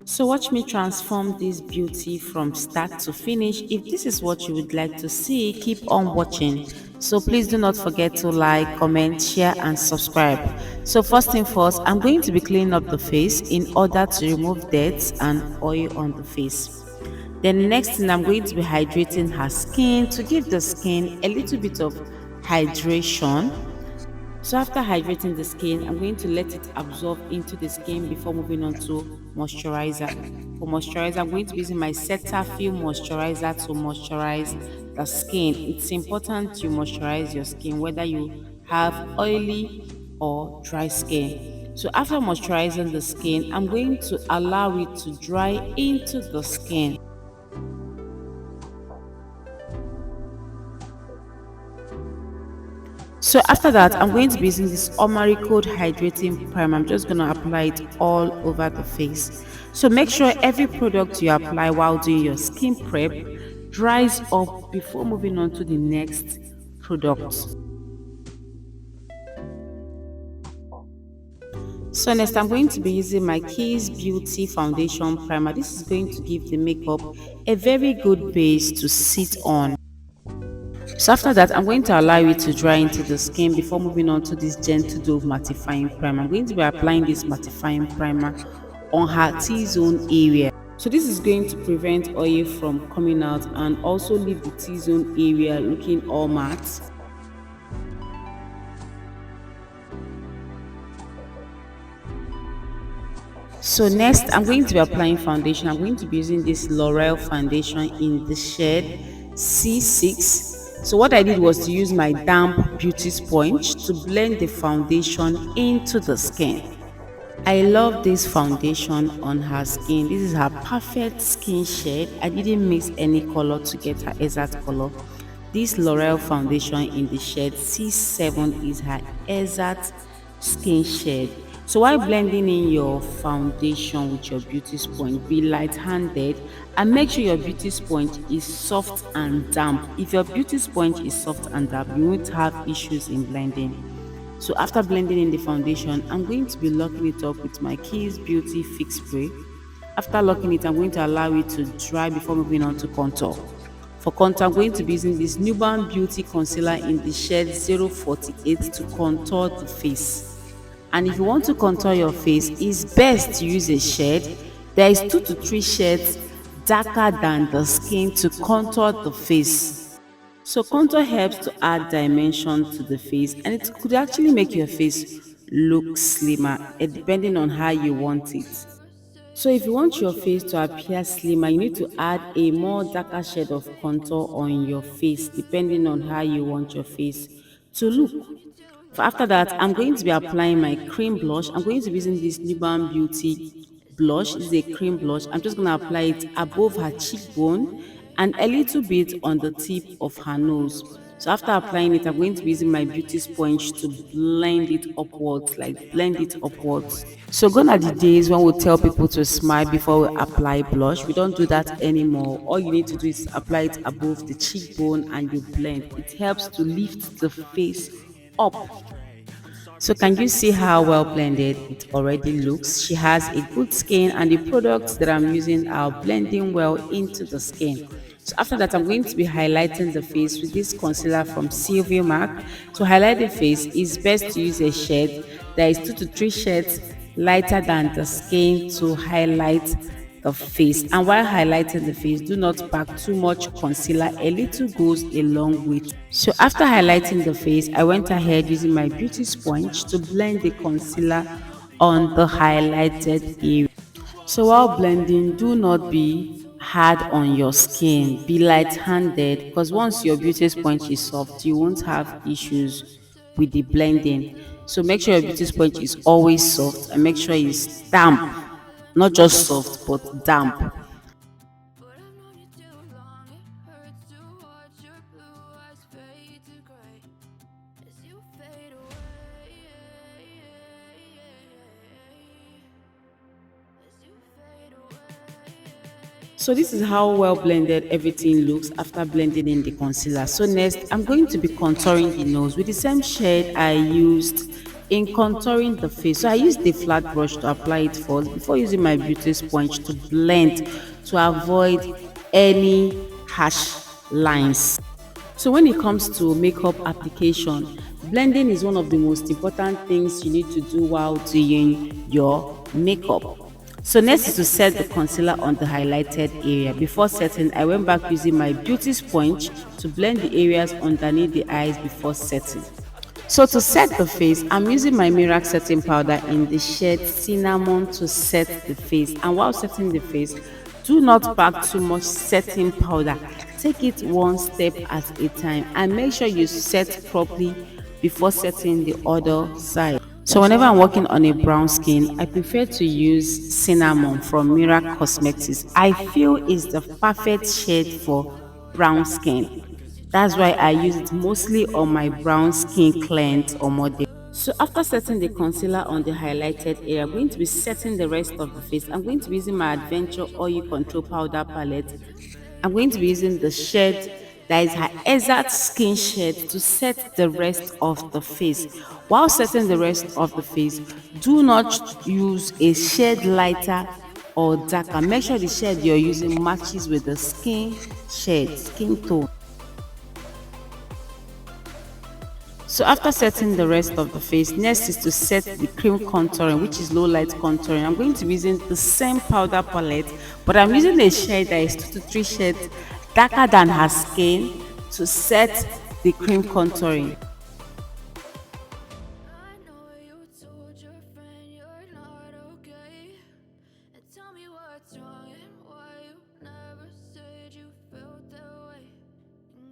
So watch me transform this beauty from start to finish. If this is what you would like to see, keep on watching. So please do not forget to like, comment, share and subscribe. So first thing first, I'm going to be cleaning up the face in order to remove dirt and oil on the face. Then next thing, I'm going to be hydrating her skin to give the skin a little bit of hydration. So after hydrating the skin, I'm going to let it absorb into the skin before moving on to moisturizer. For moisturizer, I'm going to be using my Cetaphil moisturizer to moisturize the skin. It's important you moisturize your skin whether you have oily or dry skin. So after moisturizing the skin, I'm going to allow it to dry into the skin. So after that, I'm going to be using this Omaricode hydrating primer. I'm just going to apply it all over the face. So make sure every product you apply while doing your skin prep dries up before moving on to the next product. So next, I'm going to be using my Kiss Beauty Foundation Primer. This is going to give the makeup a very good base to sit on. So after that, I'm going to allow it to dry into the skin before moving on to this gentle dove mattifying primer. I'm going to be applying this mattifying primer on her T-zone area. So this is going to prevent oil from coming out and also leave the T-zone area looking all matte. So next, I'm going to be applying foundation. I'm going to be using this L'Oreal foundation in the shade C6. So what I did was to use my damp beauty sponge to blend the foundation into the skin. I love this foundation on her skin. This is her perfect skin shade. I didn't mix any color to get her exact color. This L'Oreal foundation in the shade C7 is her exact skin shade. So while blending in your foundation with your beauty sponge, be light-handed and make sure your beauty sponge is soft and damp. If your beauty sponge is soft and damp, you won't have issues in blending. So after blending in the foundation, I'm going to be locking it up with my Kiss Beauty Fix Spray. After locking it, I'm going to allow it to dry before moving on to contour. For contour, I'm going to be using this Nubanbeauty concealer in the shade 048 to contour the face. And if you want to contour your face, it's best to use a shade. There is 2 to 3 shades darker than the skin to contour the face. So contour helps to add dimension to the face and it could actually make your face look slimmer depending on how you want it. So if you want your face to appear slimmer, you need to add a more darker shade of contour on your face depending on how you want your face to look. After that, I'm going to be applying my cream blush. I'm going to be using this Nubanbeauty blush. This is a cream blush. I'm just going to apply it above her cheekbone and a little bit on the tip of her nose. So after applying it, I'm going to be using my beauty sponge to blend it upwards, like blend it upwards. So gone are the days when we tell people to smile before we apply blush. We don't do that anymore. All you need to do is apply it above the cheekbone and you blend. It helps to lift the face up. So can you see how well blended it already looks? She has a good skin and the products that I'm using are blending well into the skin. So after that, I'm going to be highlighting the face with this concealer from sylvimak. To highlight the face, it's best to use a shade that is 2 to 3 shades lighter than the skin to highlight the face. And while highlighting the face, do not pack too much concealer. A little goes a long way. So after highlighting the face, I went ahead using my beauty sponge to blend the concealer on the highlighted area. So while blending, do not be hard on your skin. Be light-handed because once your beauty sponge is soft, you won't have issues with the blending. So make sure your beauty sponge is always soft and make sure it's damp, not just soft but damp. So this is how well blended everything looks after blending in the concealer. So next, I'm going to be contouring the nose with the same shade I used in contouring the face. So I use the flat brush to apply it first before using my beauty sponge to blend to avoid any harsh lines. So when it comes to makeup application, blending is one of the most important things you need to do while doing your makeup. So next is to set the concealer on the highlighted area. Before setting, I went back using my beauty sponge to blend the areas underneath the eyes before setting. So to set the face, I'm using my Merak setting powder in the shade Cinnamon to set the face. And while setting the face, do not pack too much setting powder. Take it one step at a time and make sure you set properly before setting the other side. So whenever I'm working on a brown skin, I prefer to use Cinnamon from Merak Cosmetics. I feel it's the perfect shade for brown skin. That's why I use it mostly on my brown skin clients or model. So after setting the concealer on the highlighted area, I'm going to be setting the rest of the face. I'm going to be using my Adventure Oil Control Powder Palette. I'm going to be using the shade that is her exact skin shade to set the rest of the face. While setting the rest of the face, do not use a shade lighter or darker. Make sure the shade you're using matches with the skin tone. So after setting the rest of the face, next is to set the cream contouring, which is low light contouring. I'm going to be using the same powder palette, but I'm using a shade that is 2 to 3 shades darker than her skin to set the cream contouring. I know you told your friend you're not okay. And tell me what's wrong and why you never said you felt that way.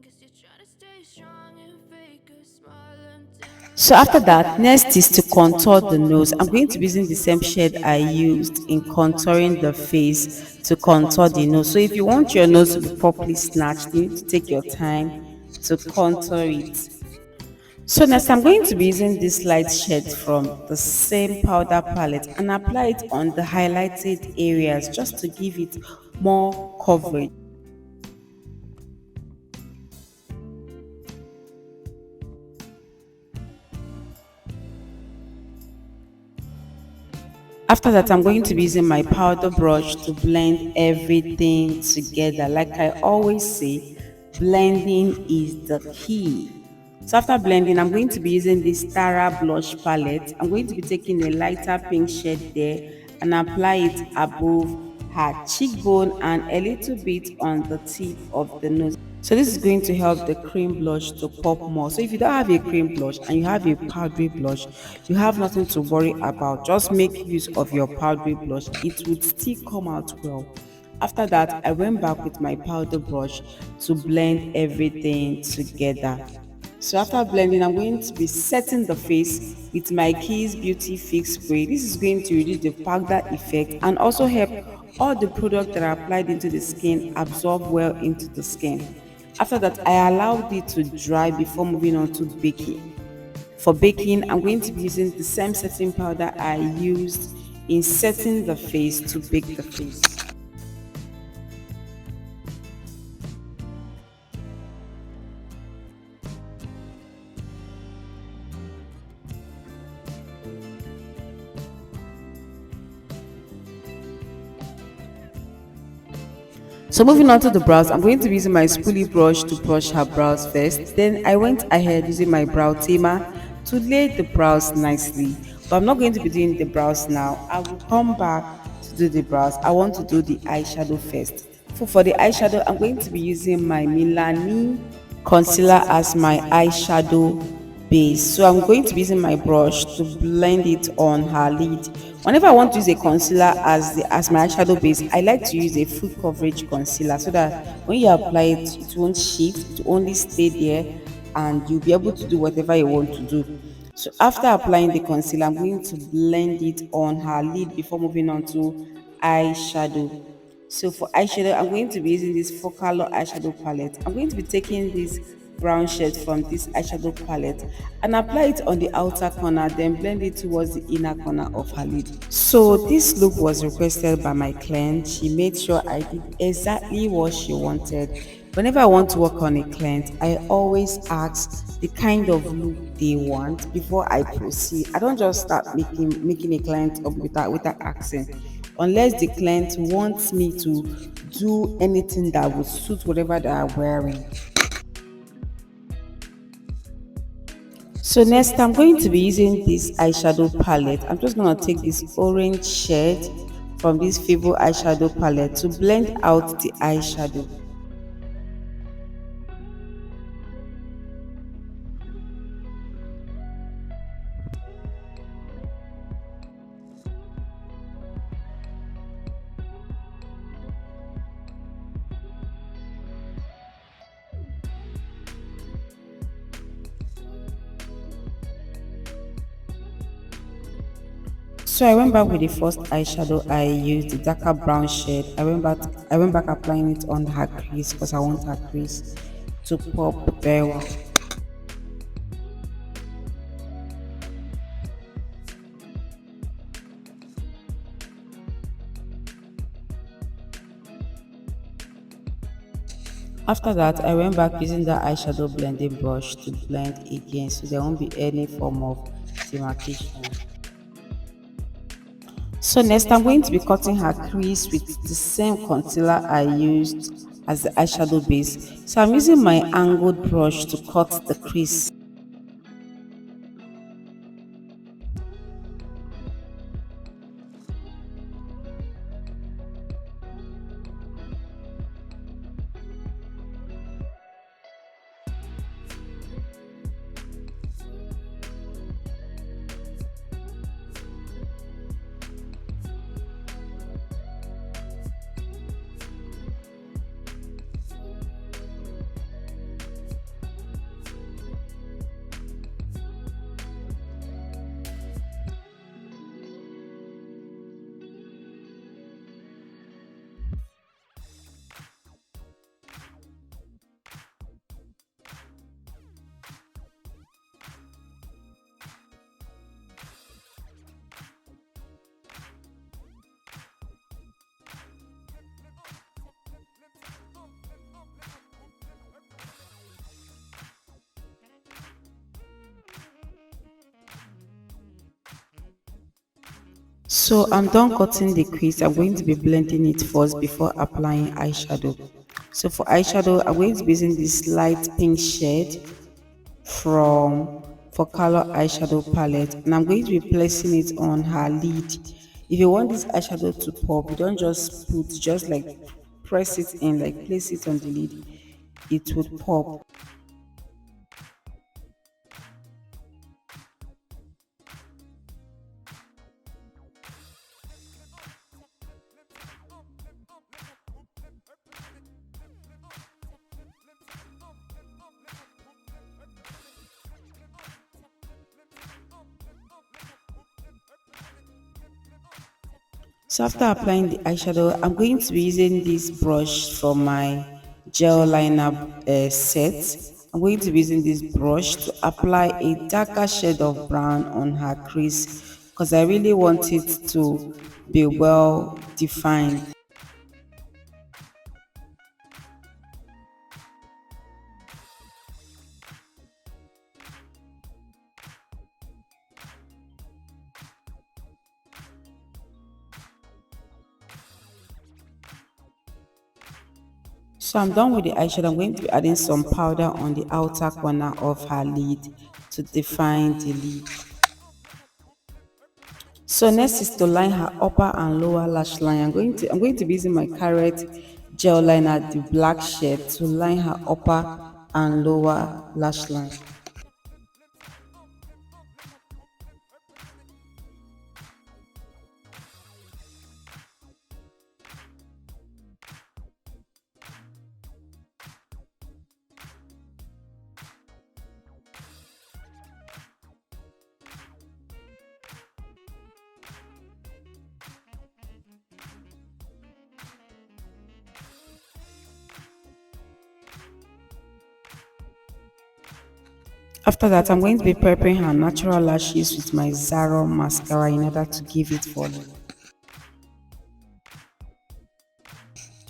Guess you're trying to stay strong and fake a smile until So after that, next is to contour the nose. I'm going to be using the same shade I used in contouring the face to contour the nose. So if you want your nose to be properly snatched, you need to take your time to contour it. So next I'm going to be using this light shade from the same powder palette and apply it on the highlighted areas just to give it more coverage. After that, I'm going to be using my powder brush to blend everything together. Like I always say, blending is the key. So after blending, I'm going to be using this Tara blush palette. I'm going to be taking a lighter pink shade there and apply it above her cheekbone and a little bit on the tip of the nose. So this is going to help the cream blush to pop more. So if you don't have a cream blush and you have a powdery blush, you have nothing to worry about. Just make use of your powdery blush. It would still come out well. After that, I went back with my powder brush to blend everything together. So after blending, I'm going to be setting the face with my Kiss Beauty Fix Spray. This is going to reduce the powder effect and also help all the products that are applied into the skin absorb well into the skin. After that, I allowed it to dry before moving on to baking. For baking, I'm going to be using the same setting powder I used in setting the face to bake the face. So moving on to the brows, I'm going to be using my spoolie brush to brush her brows first. Then I went ahead using my brow tamer to lay the brows nicely. But I'm not going to be doing the brows now. I will come back to do the brows. I want to do the eyeshadow first. For the eyeshadow, I'm going to be using my Milani concealer as my eyeshadow base. So I'm going to be using my brush to blend it on her lid. Whenever I want to use a concealer as my eyeshadow base, I like to use a full coverage concealer so that when you apply it, it won't shift, it will only stay there and you'll be able to do whatever you want to do. So after applying the concealer, I'm going to blend it on her lid before moving on to eyeshadow. So for eyeshadow, I'm going to be using this focallure eyeshadow palette. I'm going to be taking this brown shade from this eyeshadow palette and apply it on the outer corner, then blend it towards the inner corner of her lid. So this look was requested by my client. She made sure I did exactly what she wanted. Whenever I want to work on a client, I always ask the kind of look they want before I proceed. I don't just start making a client up without asking. Unless the client wants me to do anything that would suit whatever they are wearing. So next I'm going to be using this eyeshadow palette. I'm just going to take this orange shade from this febble eyeshadow palette to blend out the eyeshadow. So I went back with the first eyeshadow I used, the darker brown shade. I went back applying it on her crease because I want her crease to pop very well. After that, I went back using the eyeshadow blending brush to blend again so there won't be any form of demarcation. So next I'm going to be cutting her crease with the same concealer I used as the eyeshadow base. So I'm using my angled brush to cut the crease. So I'm done cutting the crease. I'm going to be blending it first before applying eyeshadow. So for eyeshadow, I'm going to be using this light pink shade from focallure eyeshadow palette, and I'm going to be placing it on her lid. If you want this eyeshadow to pop, you don't just put, just like press it in, like place it on the lid, it would pop. So after applying the eyeshadow, I'm going to be using this brush for my gel liner set. I'm going to be using this brush to apply a darker shade of brown on her crease because I really want it to be well defined. So I'm done with the eyeshadow. I'm going to be adding some powder on the outer corner of her lid to define the lid. So next is to line her upper and lower lash line. I'm going to be using my carrot gel liner, the black shade, to line her upper and lower lash line. After that, I'm going to be prepping her natural lashes with my Zaron mascara in order to give it volume.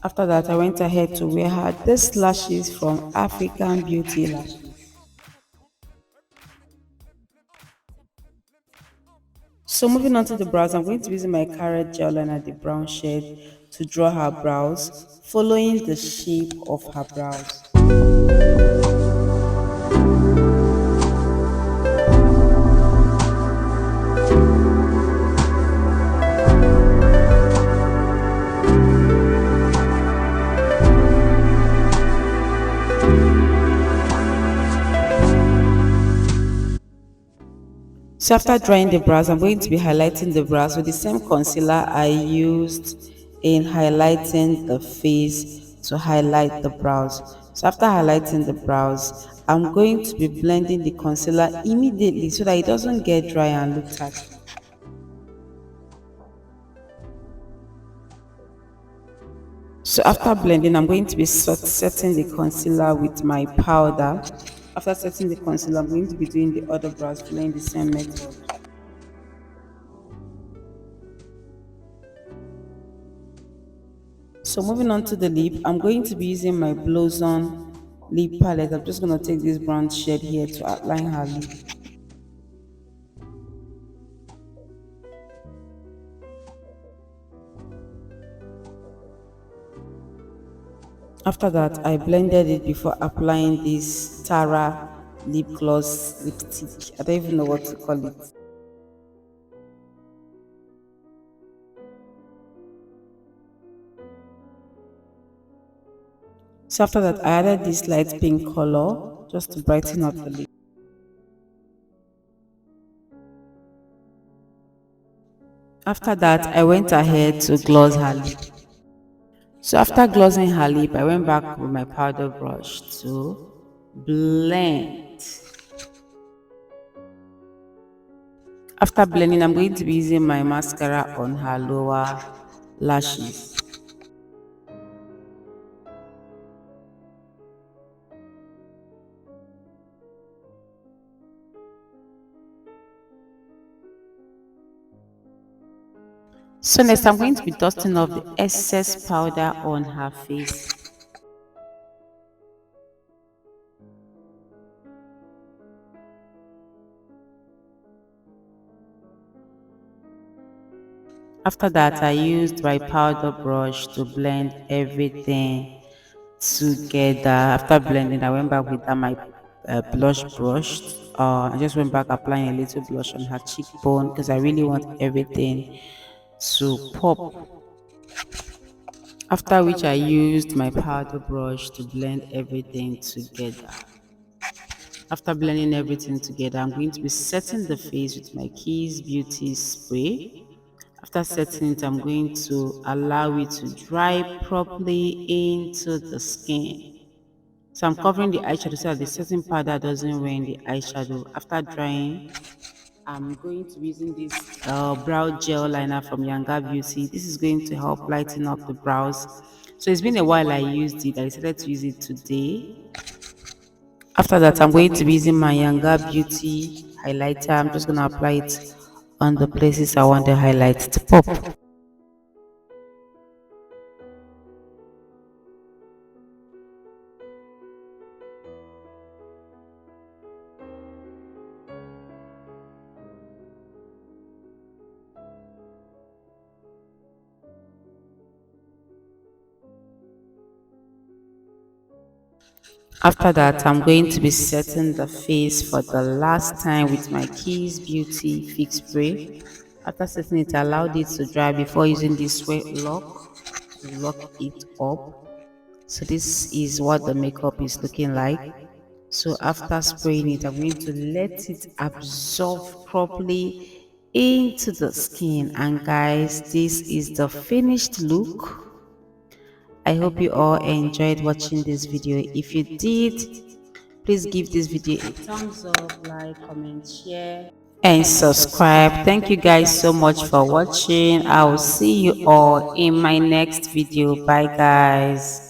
After that, I went ahead to wear her this lashes from African Beauty Lashes. So moving on to the brows, I'm going to be using my carrot gel liner, the brown shade, to draw her brows, following the shape of her brows. So after drying the brows, I'm going to be highlighting the brows with the same concealer I used in highlighting the face to highlight the brows. So after highlighting the brows, I'm going to be blending the concealer immediately so that it doesn't get dry and look tacky. So after blending, I'm going to be setting the concealer with my powder. After setting the concealer, I'm going to be doing the other brows following the same method. So moving on to the lip, I'm going to be using my Blossom lip palette. I'm just going to take this brown shade here to outline her lip. After that, I blended it before applying this Tara lip gloss lipstick. I don't even know what to call it. So after that, I added this light pink color just to brighten up the lip. After that, I went ahead to gloss her lip. So after glossing her lip, I went back with my powder brush to blend. After blending, I'm going to be using my mascara on her lower lashes. So next, I'm going to be dusting off the excess powder on her face. After that, I used my powder brush to blend everything together. After blending, I went back with my blush brush. I just went back applying a little blush on her cheekbone because I really want everything to pop. After which I used my powder brush to blend everything together. After blending everything together, I'm going to be setting the face with my Keys Beauty spray. After setting it, I'm going to allow it to dry properly into the skin. So I'm covering the eyeshadow so that the setting powder doesn't ruin the eyeshadow. After drying, I'm going to be using this brow gel liner from Younger Beauty. This is going to help lighten up the brows. So it's been a while I used it. I decided to use it today. After that, I'm going to be using my Younger Beauty highlighter. I'm just going to apply it on the places I want the highlight to pop. After that, I'm going to be setting the face for the last time with my Keys Beauty Fix Spray. After setting it, I allowed it to dry before using this sweat lock to lock it up. So this is what the makeup is looking like. So after spraying it, I'm going to let it absorb properly into the skin. And guys, this is the finished look. I hope you all enjoyed watching this video. If you did, please give this video a thumbs up, like, comment, share, and subscribe. Thank you guys so much for watching. I will see you all in my next video. Bye guys.